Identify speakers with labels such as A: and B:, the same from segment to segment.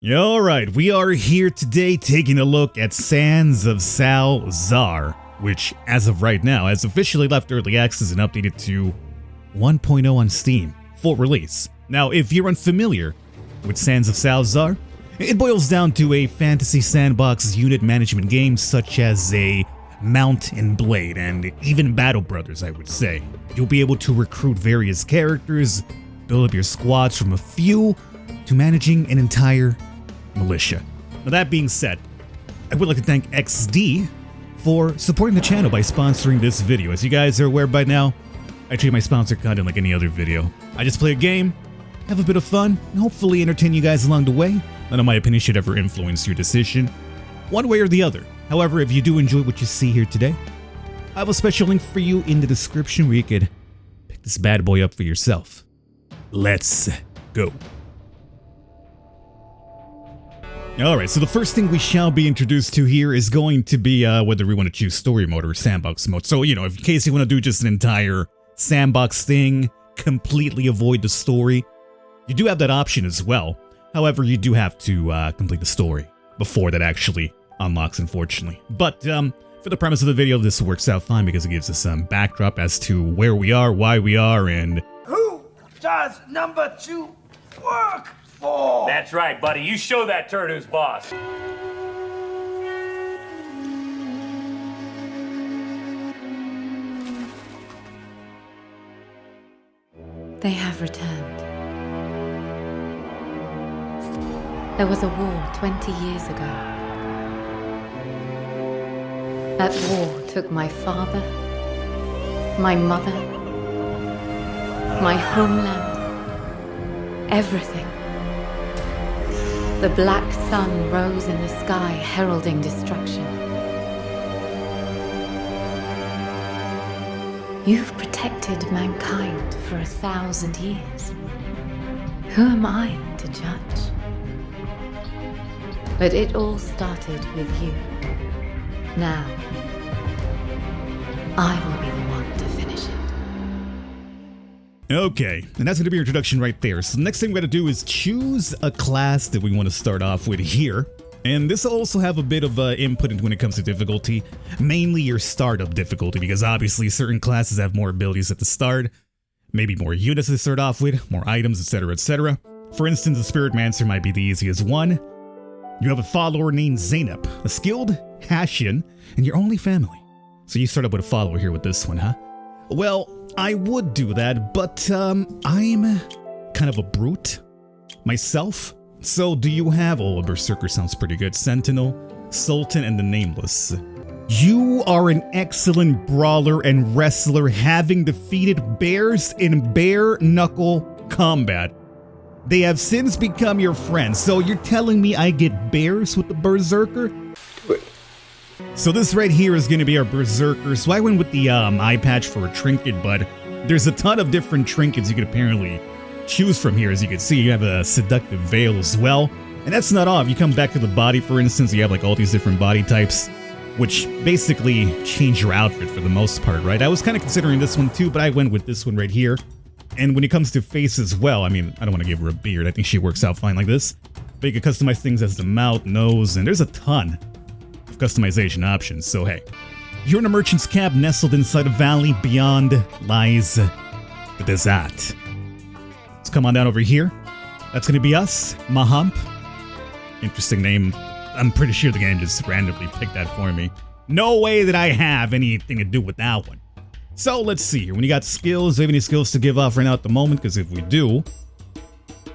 A: Alright, we are here today taking a look at Sands of Salzaar, which, as of right now, has officially left Early Access and updated to 1.0 on Steam, full release. Now, if you're unfamiliar with Sands of Salzaar, it boils down to a fantasy sandbox unit management game such as a Mount and Blade, and even Battle Brothers, I would say. You'll be able to recruit various characters, build up your squads from a few to managing an entire militia. Now that being said, I would like to thank XD for supporting the channel by sponsoring this video. As you guys are aware by now, I treat my sponsor content like any other video. I just play a game, have a bit of fun, and hopefully entertain you guys along the way. None of my opinion should ever influence your decision, one way or the other. However, if you do enjoy what you see here today, I have a special link for you in the description where you could pick this bad boy up for yourself. Let's go. Alright, so the first thing we shall be introduced to here is going to be whether we want to choose story mode or sandbox mode. So, you know, in case you want to do just an entire sandbox thing, completely avoid the story, you do have that option as well. However, you do have to complete the story before that actually unlocks, unfortunately. But for the premise of the video, this works out fine because it gives us some backdrop as to where we are, why we are, and
B: who does number 2 work for?
C: That's right, buddy. You show that turd who's boss.
D: They have returned. There was a war 20 years ago. That war took my father, my mother, my homeland, everything. The black sun rose in the sky, heralding destruction. You've protected mankind for 1,000 years. Who am I to judge? But it all started with you. Now, I will be the one to finish it.
A: okay, and that's going to be your introduction right there. So the next thing we're going to do is choose a class that we want to start off with here. And this will also have a bit of input when it comes to difficulty, mainly your startup difficulty, because obviously certain classes have more abilities at the start, maybe more units to start off with, more items, etc., etc. For instance, the Spirit Mancer might be the easiest one. You have a follower named Zainab, a skilled Hashian, and your only family. So you start up with a follower here with this one, huh? Well, I would do that, but I'm kind of a brute myself. So do you have, oh, a Berserker sounds pretty good, Sentinel, Sultan, and the Nameless. You are an excellent brawler and wrestler, having defeated bears in bare-knuckle combat. They have since become your friends, so you're telling me I get bears with the Berserker? So this right here is going to be our Berserker, so I went with the eye patch for a trinket, but there's a ton of different trinkets you could apparently choose from here. As you can see, you have a seductive veil as well, and that's not all. If you come back to the body, for instance, you have like all these different body types, which basically change your outfit for the most part, right? I was kind of considering this one too, but I went with this one right here. And when it comes to face as well, I mean, I don't want to give her a beard. I think she works out fine like this. But you can customize things as the mouth, nose, and there's a ton of customization options. So hey, you're in a merchant's camp nestled inside a valley. Beyond lies the desert. Let's come on down over here. That's going to be us, Mahump. Interesting name. I'm pretty sure the game just randomly picked that for me. No way that I have anything to do with that one. So let's see here. When you got skills, do you have any skills to give off right now at the moment? Because if we do,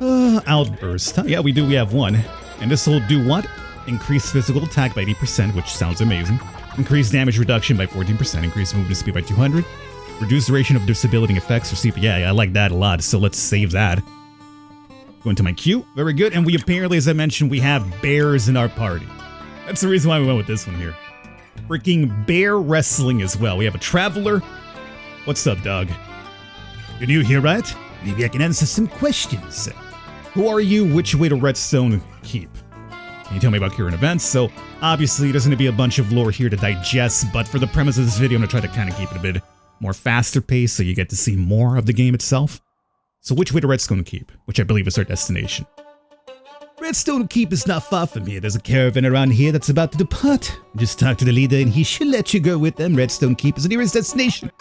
A: Outburst. Yeah, we do. We have one. And this will do what? Increase physical attack by 80%, which sounds amazing. Increase damage reduction by 14%. Increase movement speed by 200. Reduce duration of disabling effects or CP. Yeah, I like that a lot. So let's save that. Go into my queue. Very good. And we apparently, as I mentioned, we have bears in our party. That's the reason why we went with this one here. Freaking bear wrestling as well. We have a traveler. What's up, dog? You're new here, right? Maybe I can answer some questions. Who are you? Which way to Redstone Keep? Can you tell me about current events? So, obviously, there's going to be a bunch of lore here to digest, but for the premise of this video, I'm going to try to kind of keep it a bit more faster paced so you get to see more of the game itself. So which way to Redstone Keep? Which I believe is our destination. Redstone Keep is not far from here. There's a caravan around here that's about to depart. Just talk to the leader and he should let you go with them. Redstone Keep is the nearest destination.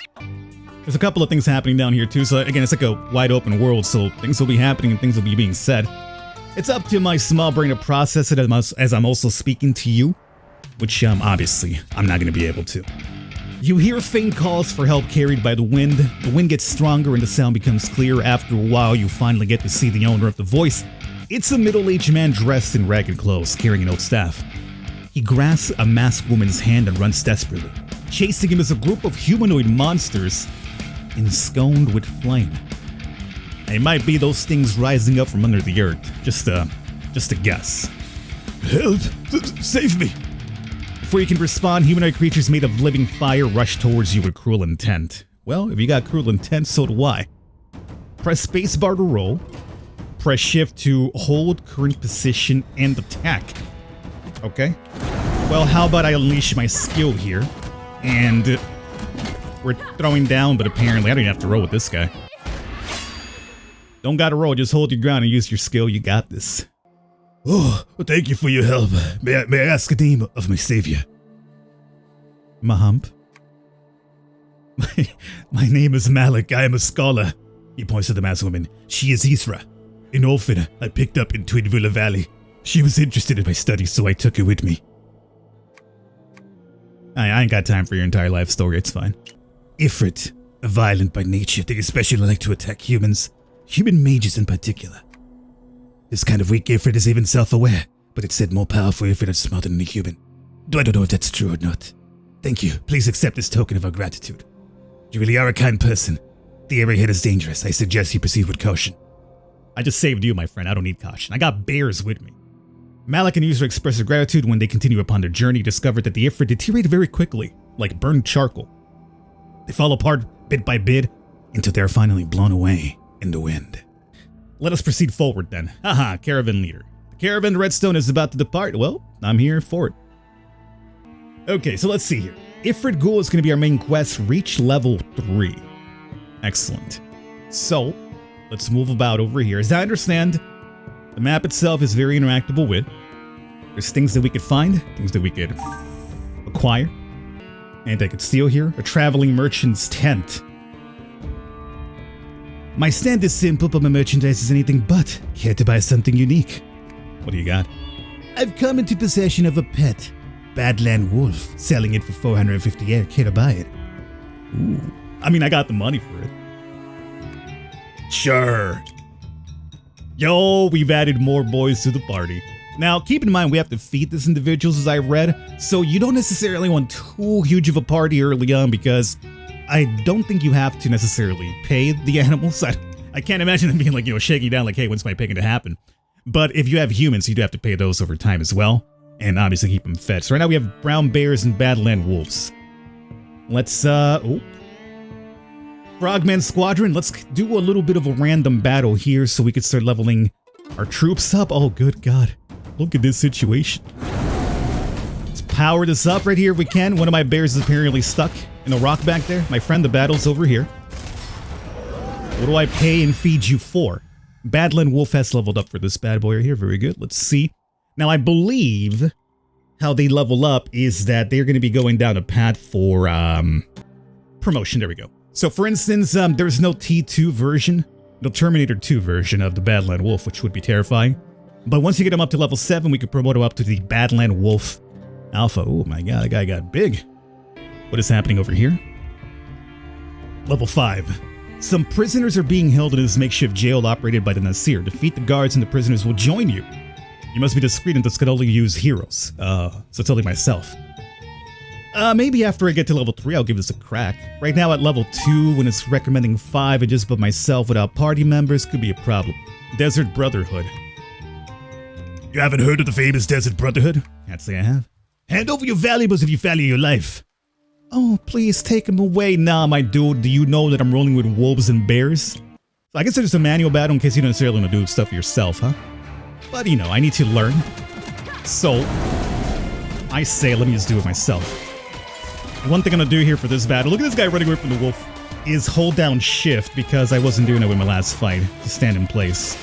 A: There's a couple of things happening down here too, so again, it's like a wide open world, so things will be happening and things will be being said. It's up to my small brain to process it as I'm also speaking to you, which obviously I'm not going to be able to. You hear faint calls for help carried by the wind. The wind gets stronger and the sound becomes clear. After a while, you finally get to see the owner of the voice. It's a middle-aged man dressed in ragged clothes, carrying an old staff. He grasps a masked woman's hand and runs desperately. Chasing him is a group of humanoid monsters ensconced with flame. It might be those things rising up from under the earth. Just a guess. Help! Save me! Before you can respond, humanoid creatures made of living fire rush towards you with cruel intent. Well, if you got cruel intent, so do I. Press spacebar to roll. Press shift to hold current position and attack. Okay. Well, how about I unleash my skill here? And we're throwing down, but apparently I don't even have to roll with this guy. Don't gotta roll, just hold your ground and use your skill. You got this. Oh, well, thank you for your help. May I ask the name of my savior? Mahump. My name is Malik. I am a scholar. He points to the masked woman. She is Isra, an orphan I picked up in Twinvilla Valley. She was interested in my studies, so I took her with me. I ain't got time for your entire life story, it's fine. Ifrit, violent by nature, they especially like to attack humans. Human mages in particular. This kind of weak Ifrit is even self-aware, but it said more powerful Ifrit are smarter than a human. I don't know if that's true or not. Thank you. Please accept this token of our gratitude. You really are a kind person. The area ahead is dangerous. I suggest you proceed with caution. I just saved you, my friend. I don't need caution. I got bears with me. Malik and Isra express their gratitude. When they continue upon their journey, discovered that the Ifrit deteriorated very quickly, like burned charcoal. They fall apart bit by bit until they are finally blown away in the wind. Let us proceed forward then. Haha, caravan leader. The caravan to Redstone is about to depart. Well, I'm here for it. Okay, so let's see here. Ifrit Ghoul is going to be our main quest. Reach level 3. Excellent. So, let's move about over here. As I understand, the map itself is very interactable with. There's things that we could find, things that we could acquire, and I could steal here. A traveling merchant's tent. My stand is simple, but my merchandise is anything but. Care to buy something unique? What do you got? I've come into possession of a pet. Badland Wolf. Selling it for 450 air. Care to buy it? Ooh. I mean, I got the money for it. Sure. Yo, we've added more boys to the party. Now, keep in mind, we have to feed these individuals, as I read, so you don't necessarily want too huge of a party early on, because I don't think you have to necessarily pay the animals. I can't imagine them being like, shaking down like, hey, when's my pay going to happen? But if you have humans, you do have to pay those over time as well, and obviously keep them fed. So right now we have brown bears and badland wolves. Let's, Frogman Squadron, let's do a little bit of a random battle here so we can start leveling our troops up. Oh, good God. Look at this situation. Let's power this up right here if we can. One of my bears is apparently stuck in a rock back there. My friend, the battle's over here. What do I pay and feed you for? Badland Wolf has leveled up for this bad boy right here. Very good. Let's see. Now, I believe how they level up is that they're going to be going down a path for promotion. There we go. So, for instance, there's no T2 version, no Terminator 2 version of the Badland Wolf, which would be terrifying. But once you get him up to level 7, we could promote him up to the Badland Wolf Alpha. Oh my God, that guy got big. What is happening over here? Level 5. Some prisoners are being held in this makeshift jail operated by the Nasir. Defeat the guards and the prisoners will join you. You must be discreet and this could only use heroes. So it's only myself. Maybe after I get to level 3, I'll give this a crack. Right now at level 2, when it's recommending 5 and just by myself without party members, could be a problem. Desert Brotherhood. You haven't heard of the famous Desert Brotherhood? Can't say I have. Hand over your valuables if you value your life. Oh, please take them away. Nah, my dude, do you know that I'm rolling with wolves and bears? I guess there's a manual battle in case you don't necessarily want to do stuff yourself, huh? But, I need to learn. So, I say let me just do it myself. One thing I'm going to do here for this battle, look at this guy running away from the wolf, is hold down shift because I wasn't doing it with my last fight to stand in place.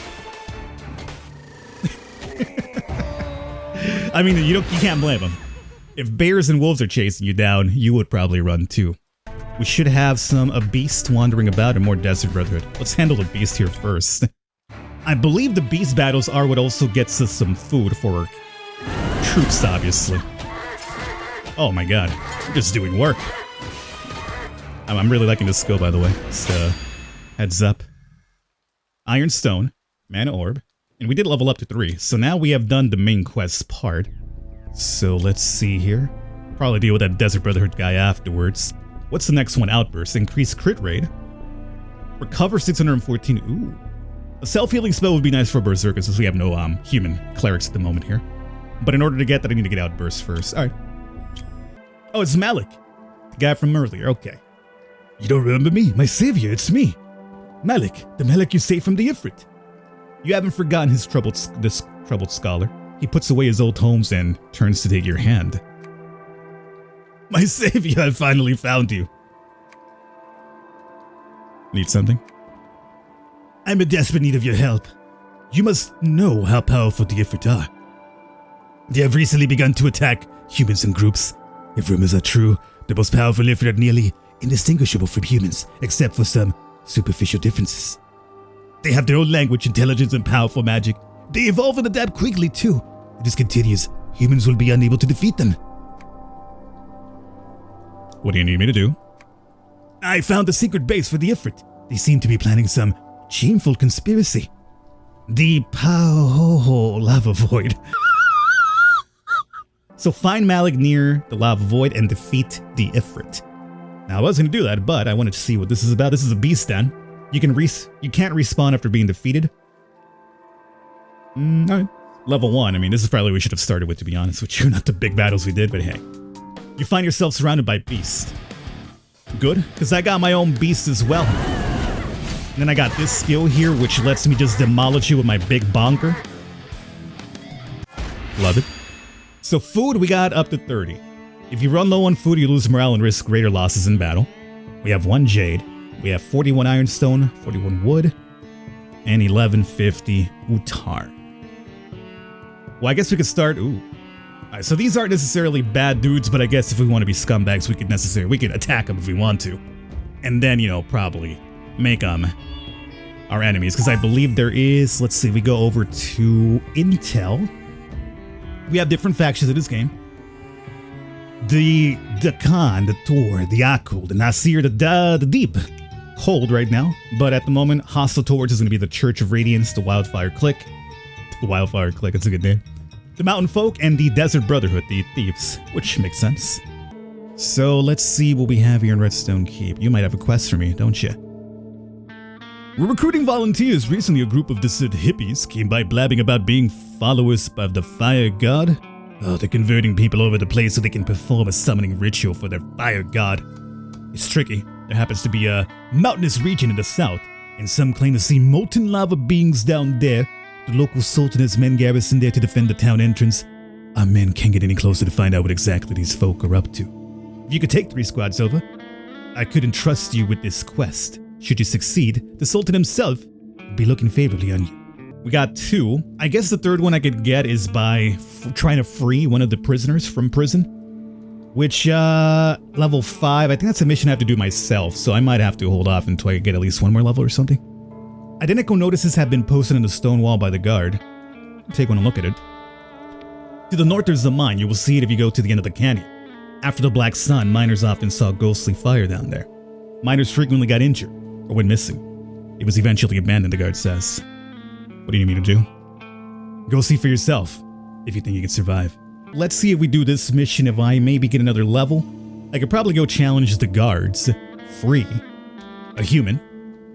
A: I mean, you can't blame them. If bears and wolves are chasing you down, you would probably run too. We should have a beast wandering about and more Desert Brotherhood. Let's handle the beast here first. I believe the beast battles are what also gets us some food for troops, obviously. Oh my god, I'm just doing work. I'm really liking this skill, by the way. Just heads up. Iron Stone, Mana Orb, and we did level up to 3, so now we have done the main quest part. So let's see here. Probably deal with that Desert Brotherhood guy afterwards. What's the next one? Outburst. Increase crit rate. Recover 614. Ooh. A self-healing spell would be nice for Berserkers since we have no human clerics at the moment here. But in order to get that, I need to get Outburst first. Alright. Oh, it's Malik. The guy from earlier. Okay. You don't remember me? My savior, it's me. Malik. The Malik you saved from the Ifrit. You haven't forgotten this troubled scholar. He puts away his old homes and turns to take your hand. My savior, I finally found you. Need something? I'm in desperate need of your help. You must know how powerful the Ifrit are. They have recently begun to attack humans in groups. If rumors are true, the most powerful Ifrit are nearly indistinguishable from humans, except for some superficial differences. They have their own language, intelligence, and powerful magic. They evolve and adapt quickly, too. If this continues, humans will be unable to defeat them. What do you need me to do? I found a secret base for the Ifrit. They seem to be planning some shameful conspiracy. The Pow Lava Void. So find Malik near the Lava Void and defeat the Ifrit. Now I was going to do that, but I wanted to see what this is about. This is a beast den. You can't respawn after being defeated. Alright. Level 1. I mean, this is probably what we should have started with, to be honest with you. Not the big battles we did, but hey. You find yourself surrounded by beasts. Good, because I got my own beast as well. And then I got this skill here, which lets me just demolish you with my big bonker. Love it. So food, we got up to 30. If you run low on food, you lose morale and risk greater losses in battle. We have 1 jade. We have 41 ironstone, 41 wood, and 1150 utar. Well, I guess we could start. Ooh. Alright, so these aren't necessarily bad dudes, but I guess if we want to be scumbags, we could attack them if we want to. And then, you know, probably make them our enemies. Because I believe there is, let's see, we go over to Intel. We have different factions in this game. The Khan, the Tor, the Akul, the Nasir, the Deep. Cold right now, but at the moment, hostile towards is going to be the Church of Radiance, the Wildfire Clique. The Wildfire Clique, that's a good name. The Mountain Folk, and the Desert Brotherhood, the Thieves, which makes sense. So let's see what we have here in Redstone Keep. You might have a quest for me, don't you? We're recruiting volunteers. Recently, a group of dissident hippies came by blabbing about being followers of the Fire God. Oh, they're converting people over the place so they can perform a summoning ritual for their Fire God. It's tricky. There happens to be a mountainous region in the south, and some claim to see molten lava beings down there. The local sultan has men garrisoned there to defend the town entrance. Our men can't get any closer to find out what exactly these folk are up to. If you could take 3 squads over, I could entrust you with this quest. Should you succeed, the sultan himself would be looking favorably on you. We got 2. I guess the 3rd one I could get is by trying to free one of the prisoners from prison. Which, level 5, I think that's a mission I have to do myself, so I might have to hold off until I get at least 1 more level or something. Identical notices have been posted on the stone wall by the guard. Take one look at it. To the north there's the mine. You will see it if you go to the end of the canyon. After the Black Sun, miners often saw ghostly fire down there. Miners frequently got injured, or went missing. It was eventually abandoned, the guard says. What do you need me to do? Go see for yourself, if you think you can survive. Let's see if we do this mission. If I maybe get another level, I could probably go challenge the guards, free a human,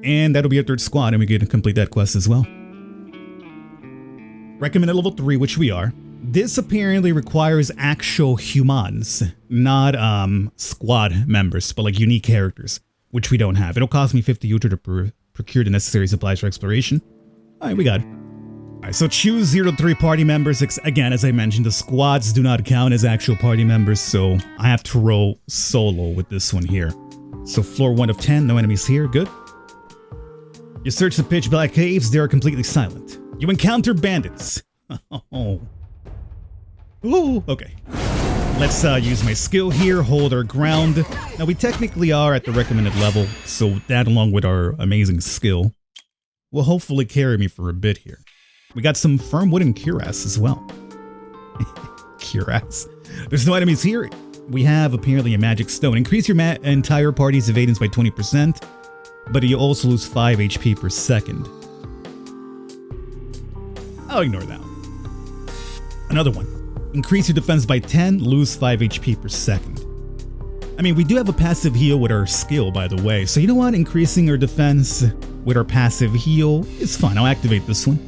A: and that'll be our 3rd squad, and we can complete that quest as well. Recommended level 3, which we are. This apparently requires actual humans, not squad members, but like unique characters, which we don't have. It'll cost me 50 Uter to procure the necessary supplies for exploration. Alright, we got it. Alright, so choose 0 to 3 party members. Again, as I mentioned, the squads do not count as actual party members, so I have to roll solo with this one here. So floor 1 of 10, no enemies here, good. You search the pitch black caves, they are completely silent. You encounter bandits. Oh. Ooh, okay. Let's use my skill here, hold our ground. Now we technically are at the recommended level, so that along with our amazing skill will hopefully carry me for a bit here. We got some firm wood and cuirass as well. Cuirass. There's no enemies here. We have apparently a magic stone. Increase your entire party's evadance by 20%, but you also lose 5 HP per second. I'll ignore that one. Another one. Increase your defense by 10, lose 5 HP per second. I mean, we do have a passive heal with our skill, by the way. So you know what? Increasing our defense with our passive heal is fine. I'll activate this one.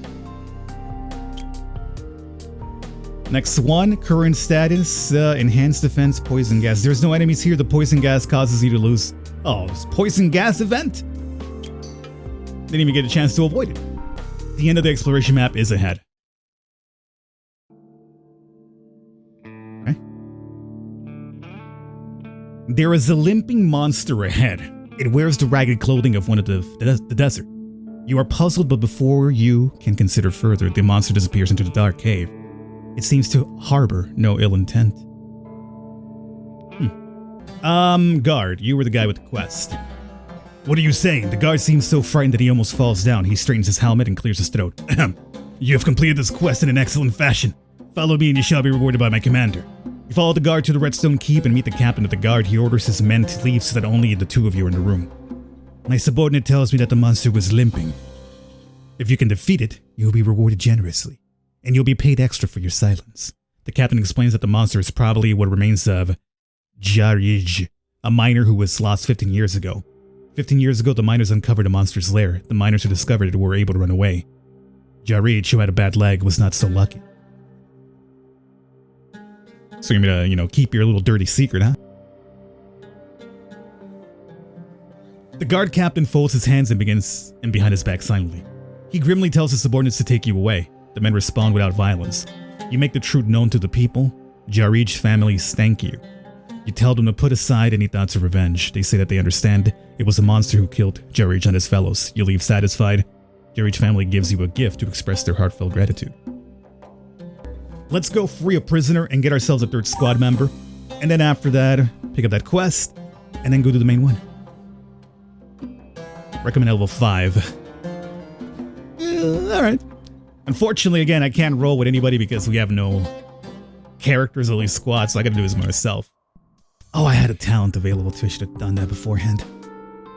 A: Next one, current status, enhanced defense, poison gas. There's no enemies here. The poison gas causes you to lose. Oh, it's poison gas event? Didn't even get a chance to avoid it. The end of the exploration map is ahead. There is a limping monster ahead. It wears the ragged clothing of one of the desert. You are puzzled, but before you can consider further, the monster disappears into the dark cave. It seems to harbor no ill intent. Guard, you were the guy with the quest. What are you saying? The guard seems so frightened that he almost falls down. He straightens his helmet and clears his throat. You have completed this quest in an excellent fashion. Follow me and you shall be rewarded by my commander. You follow the guard to the Redstone Keep and meet the captain of the guard. He orders his men to leave so that only the two of you are in the room. My subordinate tells me that the monster was limping. If you can defeat it, you'll be rewarded generously, and you'll be paid extra for your silence. The captain explains that the monster is probably what remains of Jarij, a miner who was lost 15 years ago. 15 years ago, the miners uncovered the monster's lair. The miners who discovered it were able to run away. Jarij, who had a bad leg, was not so lucky. So you're gonna, keep your little dirty secret, huh? The guard captain folds his hands and begins behind his back silently. He grimly tells his subordinates to take you away. The men respond without violence. You make the truth known to the people. Jarij's family thank you. You tell them to put aside any thoughts of revenge. They say that they understand it was a monster who killed Jarij and his fellows. You leave satisfied. Jarij's family gives you a gift to express their heartfelt gratitude. Let's go free a prisoner and get ourselves a third squad member. And then after that, pick up that quest and then go to the main one. Recommend level 5. Alright. Unfortunately, again, I can't roll with anybody because we have no characters, at least squads, so I gotta do this myself. Oh, I had a talent available too. I should have done that beforehand.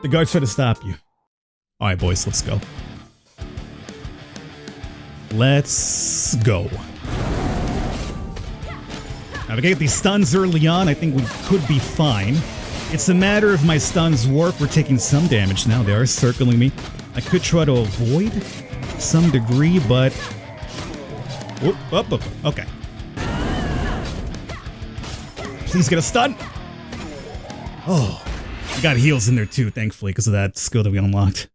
A: The guards try to stop you. Alright, boys, let's go. Let's go. Now, if I get these stuns early on, I think we could be fine. It's a matter of my stuns work. We're taking some damage now. They are circling me. I could try to avoid some degree, but... Okay. Please get a stun. Oh, I got heals in there too, thankfully, because of that skill that we unlocked.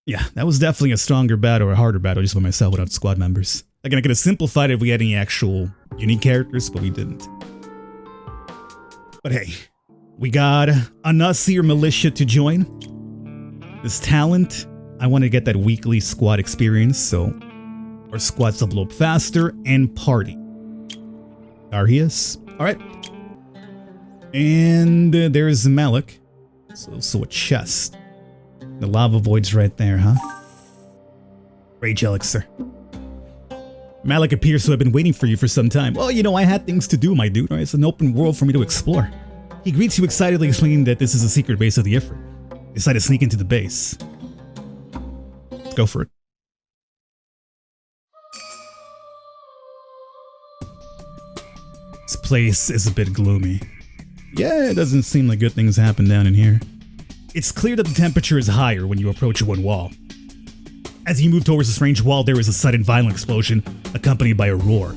A: Yeah, that was definitely a stronger battle or a harder battle just by myself without squad members. Again, I could have simplified it if we had any actual unique characters, but we didn't. But hey, we got a Nasir militia to join. This talent, I want to get that weekly squad experience, so our squads will blow up faster and party. There he is. Alright. And there's Malik. So a chest. The lava void's right there, huh? Rage elixir. Malik appears to have been waiting for you for some time. Well, I had things to do, my dude. Right? It's an open world for me to explore. He greets you excitedly, explaining that this is a secret base of the Ifrit. Decide to sneak into the base. Let's go for it. This place is a bit gloomy. Yeah, it doesn't seem like good things happen down in here. It's clear that the temperature is higher when you approach one wall. As you move towards the strange wall, there is a sudden violent explosion, accompanied by a roar.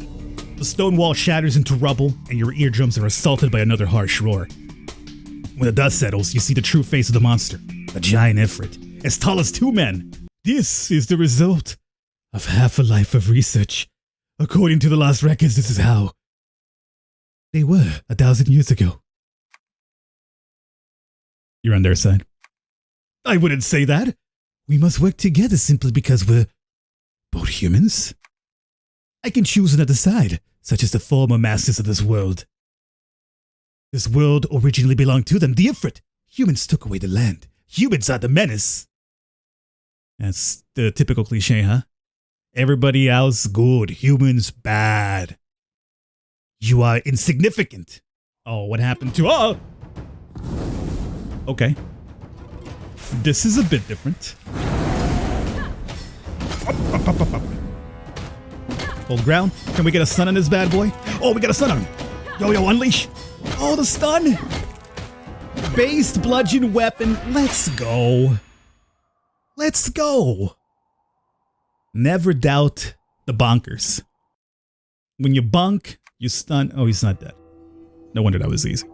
A: The stone wall shatters into rubble, and your eardrums are assaulted by another harsh roar. When the dust settles, you see the true face of the monster, a giant Ifrit, as tall as 2 men. This is the result of half a life of research. According to the last records, this is how they were 1,000 years ago. You're on their side. I wouldn't say that. We must work together simply because we're both humans. I can choose another side, such as the former masters of this world. This world originally belonged to them, the Ifrit. Humans took away the land. Humans are the menace. That's the typical cliche, huh? Everybody else good, humans bad. You are insignificant. Oh, what happened to... Oh! Okay. This is a bit different. Up. Hold ground. Can we get a stun on this bad boy? Oh, we got a stun on him. Yo, unleash. Oh, the stun. Based bludgeon weapon. Let's go. Let's go. Never doubt the bonkers. When you bonk, you stun. Oh, he's not dead. No wonder that was easy.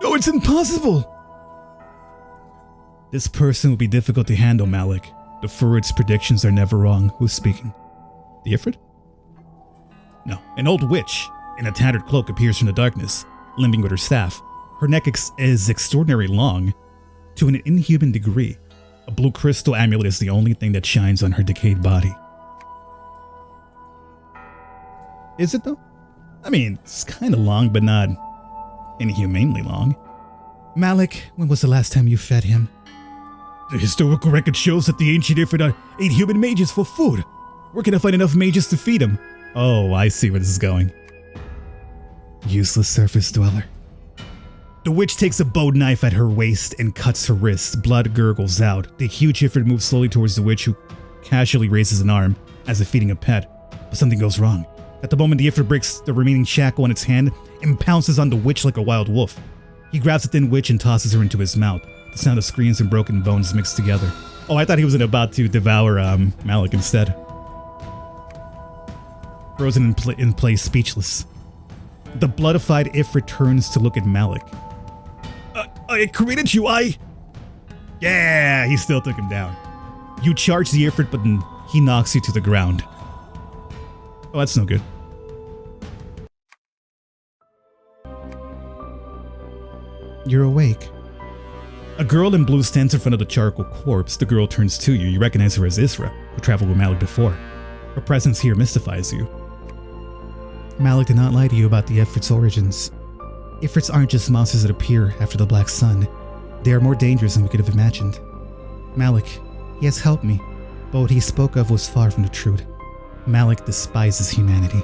A: Oh, it's impossible. This person will be difficult to handle, Malik. The Furid's predictions are never wrong. Who's speaking? The Ifrit? No. An old witch in a tattered cloak appears from the darkness, limping with her staff. Her neck is extraordinarily long, to an inhuman degree. A blue crystal amulet is the only thing that shines on her decayed body. Is it though? I mean, it's kind of long, but not inhumanely long. Malik, when was the last time you fed him? The historical record shows that the ancient Ifrit ate human mages for food. Where can I find enough mages to feed him? Oh, I see where this is going. Useless surface dweller. The witch takes a bowed knife at her waist and cuts her wrist. Blood gurgles out. The huge Ifrit moves slowly towards the witch, who casually raises an arm as if feeding a pet. But something goes wrong. At the moment, the Ifrit breaks the remaining shackle on its hand and pounces on the witch like a wild wolf. He grabs the thin witch and tosses her into his mouth. The sound of screams and broken bones mixed together. Oh, I thought he was about to devour Malik instead. Frozen in place, speechless. The bloodified Ifrit turns to look at Malik. I created you, Yeah, he still took him down. You charge the Ifrit, but then he knocks you to the ground. Oh, that's no good. You're awake. A girl in blue stands in front of the charcoal corpse. The girl turns to you. You recognize her as Isra, who traveled with Malik before. Her presence here mystifies you. Malik did not lie to you about the Ifrit's origins. Ifrits aren't just monsters that appear after the Black Sun. They are more dangerous than we could have imagined. Malik, he has helped me, but what he spoke of was far from the truth. Malik despises humanity.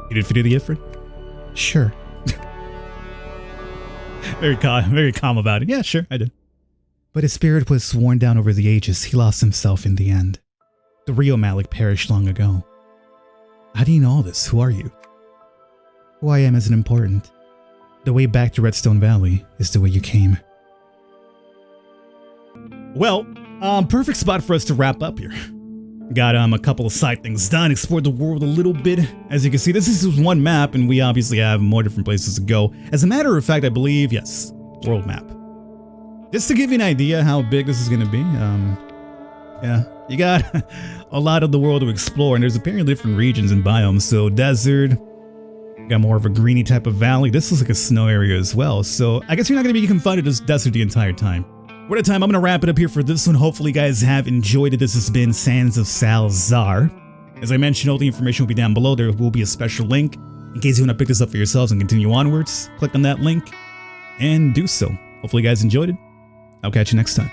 A: You did defeat the Ifrit? Sure. Very calm about it. Yeah, sure, I did. But his spirit was worn down over the ages. He lost himself in the end. The real Malik perished long ago. How do you know all this? Who are you? Who I am isn't important. The way back to Redstone Valley is the way you came. Well, perfect spot for us to wrap up here. Got a couple of side things done, explored the world a little bit. As you can see, this is one map, and we obviously have more different places to go. As a matter of fact, I believe, yes, world map. Just to give you an idea how big this is going to be, yeah, you got a lot of the world to explore, and there's apparently different regions and biomes. So desert, got more of a greeny type of valley. This is like a snow area as well. So I guess you're not going to be confined to this desert the entire time. We're out of time. I'm going to wrap it up here for this one. Hopefully you guys have enjoyed it. This has been Sands of Salzaar. As I mentioned, all the information will be down below. There will be a special link in case you want to pick this up for yourselves and continue onwards. Click on that link and do so. Hopefully you guys enjoyed it. I'll catch you next time.